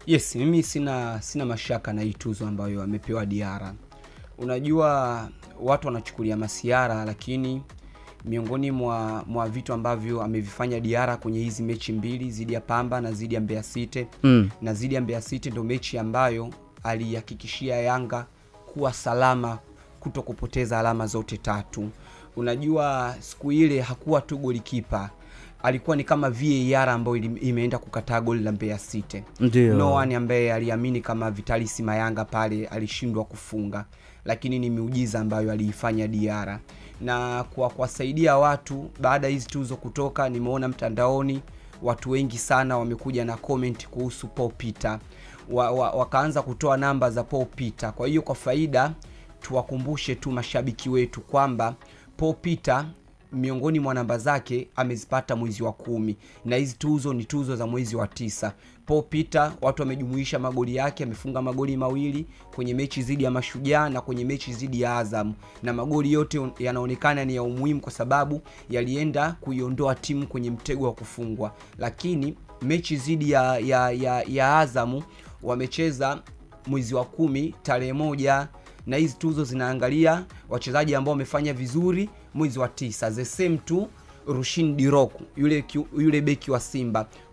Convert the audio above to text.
Yes, mimi sina mashaka na hii tuzo ambayo amepewa Diarra. Unajua watu wanachukulia masiara, lakini miongoni mwa vitu ambavyo amevifanya Diarra kwenye hizi mechi mbili zidi ya Pamba na zidi ya Mbeya City, na zidi ya Mbeya City ndio mechi ambayo alihakikishia Yanga kuwa salama kutokupoteza alama zote tatu. Unajua siku ile hakuwa tu golikipa, alikuwa ni kama VAR ambayo imeenda kukataa goli la Mbeya City. No one ambaye aliamini kama Vitalis Mayanga pale alishindwa kufunga, lakini ni miujiza ambayo aliifanya Diarra. Na kwa kuwasaidia watu baada hizi tuzo kutoka, nimeona mtandaoni watu wengi sana wamekuja na comment kuhusu Paul Peter. Wakaanza kutoa namba za Paul Peter. Kwa hiyo kwa faida tuwakumbushe tu mashabiki wetu kwamba Paul Peter miongoni mwa namba zake amezipata mwezi wa 10, na hizi tuzo ni tuzo za mwezi wa 9. Paul Peter watu wamejumuisha magoli yake, amefunga magoli 2 kwenye mechi zidi ya Mashujaa na kwenye mechi zidi ya Azam, na magoli yote yanaonekana ni ya umuhimu kwa sababu yalienda kuiondoa timu kwenye mtego wa kufungwa. Lakini mechi zidi ya Azam wamecheza mwezi wa 10 tarehe 1, na hizi tuzo zinaangalia wachezaji ambao wamefanya vizuri mwezi wa 9. The same tu Rushin Dirok, yule beki wa Simba